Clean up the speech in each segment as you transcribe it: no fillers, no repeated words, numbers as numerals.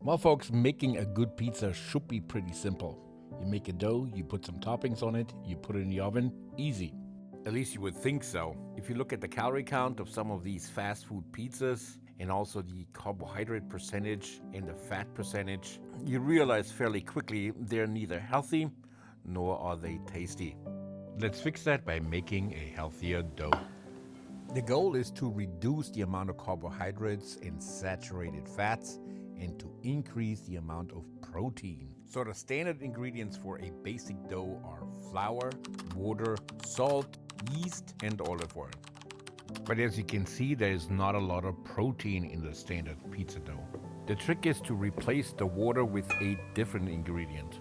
Well, folks, making a good pizza should be pretty simple. You make a dough, you put some toppings on it, you put it in the oven, easy. At least you would think so. If you look at the calorie count of some of these fast food pizzas and also the carbohydrate percentage and the fat percentage, you realize fairly quickly they're neither healthy nor are they tasty. Let's fix that by making a healthier dough. The goal is to reduce the amount of carbohydrates and saturated fats and to increase the amount of protein. So the standard ingredients for a basic dough are flour, water, salt, yeast, and olive oil. But as you can see, there is not a lot of protein in the standard pizza dough. The trick is to replace the water with a different ingredient.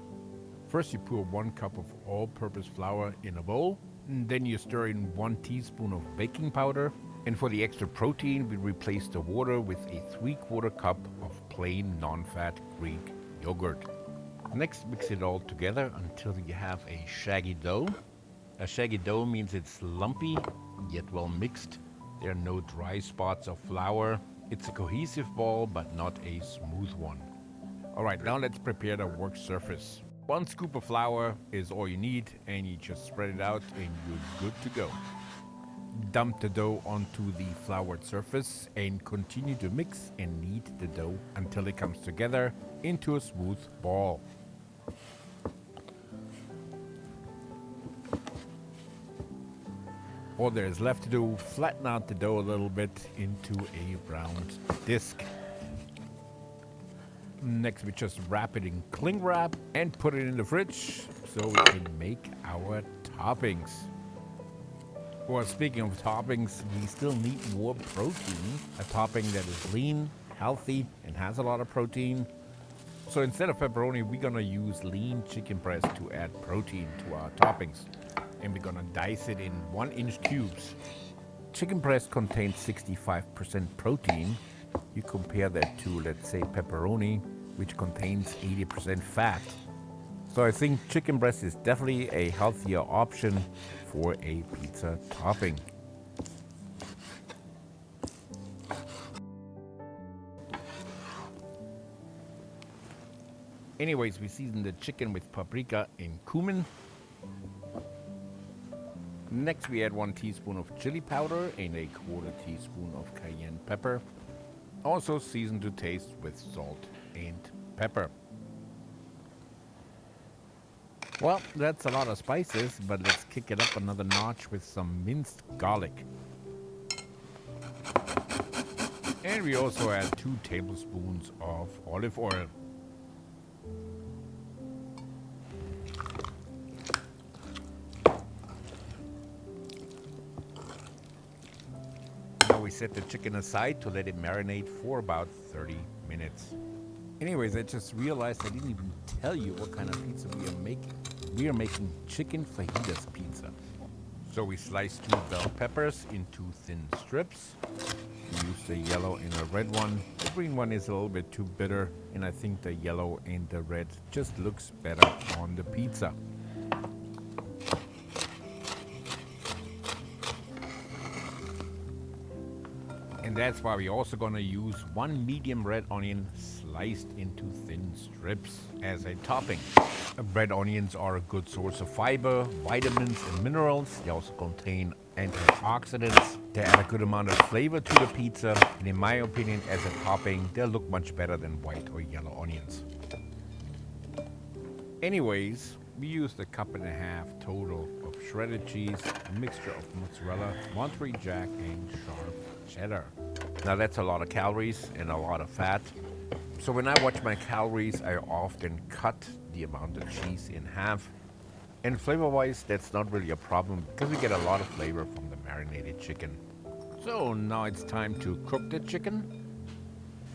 First, you pour 1 cup of all-purpose flour in a bowl, and then you stir in 1 teaspoon of baking powder. And for the extra protein, we replace the water with a 3/4 cup of plain non-fat Greek yogurt. Next, mix it all together until you have a shaggy dough. A shaggy dough means it's lumpy, yet well mixed. There are no dry spots of flour. It's a cohesive ball, but not a smooth one. All right, now let's prepare the work surface. 1 scoop of flour is all you need, and you just spread it out and you're good to go. Dump the dough onto the floured surface and continue to mix and knead the dough until it comes together into a smooth ball. All there is left to do, flatten out the dough a little bit into a round disc. Next, we just wrap it in cling wrap and put it in the fridge so we can make our toppings. Well, speaking of toppings, we still need more protein. A topping that is lean, healthy, and has a lot of protein. So instead of pepperoni, we're gonna use lean chicken breast to add protein to our toppings. And we're gonna dice it in 1-inch cubes. Chicken breast contains 65% protein. You compare that to, let's say, pepperoni, which contains 80% fat. So I think chicken breast is definitely a healthier option for a pizza topping. Anyways, we season the chicken with paprika and cumin. Next, we add 1 teaspoon of chili powder and a 1/4 teaspoon of cayenne pepper. Also season to taste with salt and pepper. Well, that's a lot of spices, but let's kick it up another notch with some minced garlic. And we also add 2 tablespoons of olive oil. Now we set the chicken aside to let it marinate for about 30 minutes. Anyways, I just realized I didn't even tell you what kind of pizza we are making. We are making chicken fajitas pizza. So we slice 2 bell peppers into thin strips. We use the yellow and the red one. The green one is a little bit too bitter, and I think the yellow and the red just looks better on the pizza. And that's why we're also gonna use 1 medium red onion sliced into thin strips as a topping. Red onions are a good source of fiber, vitamins, and minerals. They also contain antioxidants. They add a good amount of flavor to the pizza, and in my opinion, as a topping, they'll look much better than white or yellow onions. Anyways, we used 1.5 cups total of shredded cheese, a mixture of mozzarella, Monterey Jack, and sharp cheddar. Now that's a lot of calories and a lot of fat. So when I watch my calories, I often cut the amount of cheese in half. And flavor-wise, that's not really a problem because we get a lot of flavor from the marinated chicken. So now it's time to cook the chicken.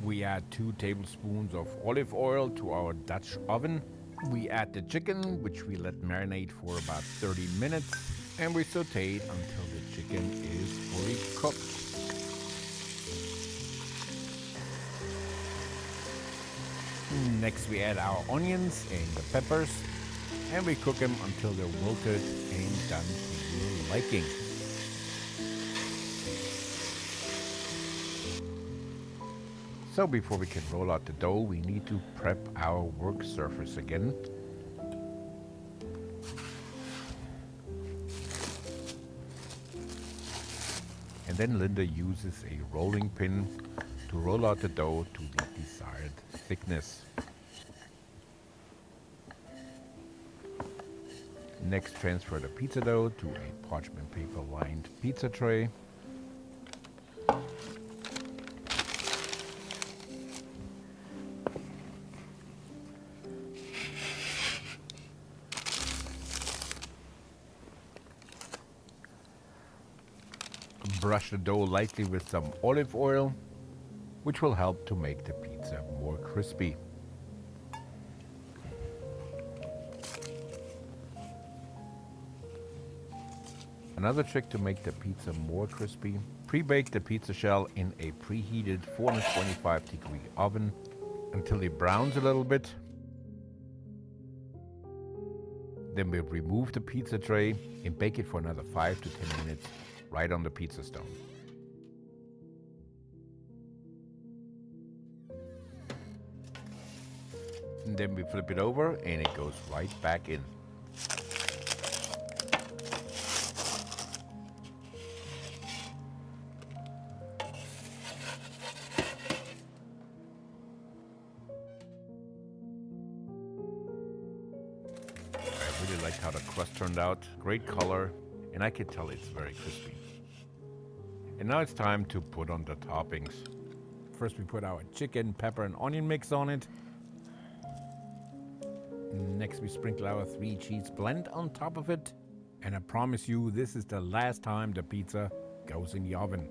We add 2 tablespoons of olive oil to our Dutch oven. We add the chicken, which we let marinate for about 30 minutes, and we saute it until the chicken is fully cooked. Next, we add our onions and the peppers, and we cook them until they're wilted and done to your liking. So before we can roll out the dough, we need to prep our work surface again. And then Linda uses a rolling pin to roll out the dough to the desired thickness. Next, transfer the pizza dough to a parchment paper lined pizza tray. Brush the dough lightly with some olive oil, which will help to make the pizza more crispy. Another trick to make the pizza more crispy: pre-bake the pizza shell in a preheated 425-degree oven until it browns a little bit. Then we remove the pizza tray and bake it for another 5 to 10 minutes right on the pizza stone. And then we flip it over and it goes right back in. I really like how the crust turned out. Great color, and I can tell it's very crispy. And now it's time to put on the toppings. First we put our chicken, pepper, and onion mix on it. Next we sprinkle our 3-cheese blend on top of it. And I promise you, this is the last time the pizza goes in the oven.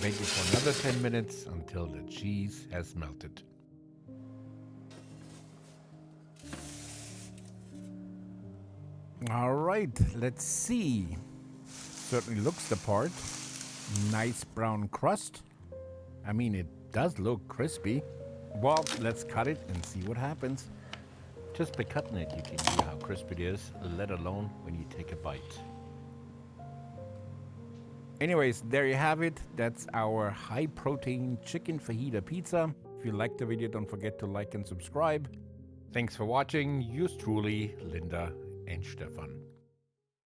Bake it for another 10 minutes until the cheese has melted. All right, let's see. Certainly looks the part. Nice brown crust. I mean, it does look crispy. Well, let's cut it and see what happens. Just by cutting it, you can see how crispy it is, let alone when you take a bite. Anyways, there you have it. That's our high-protein chicken fajita pizza. If you liked the video, don't forget to like and subscribe. Thanks for watching. Yours truly, Linda and Stefan.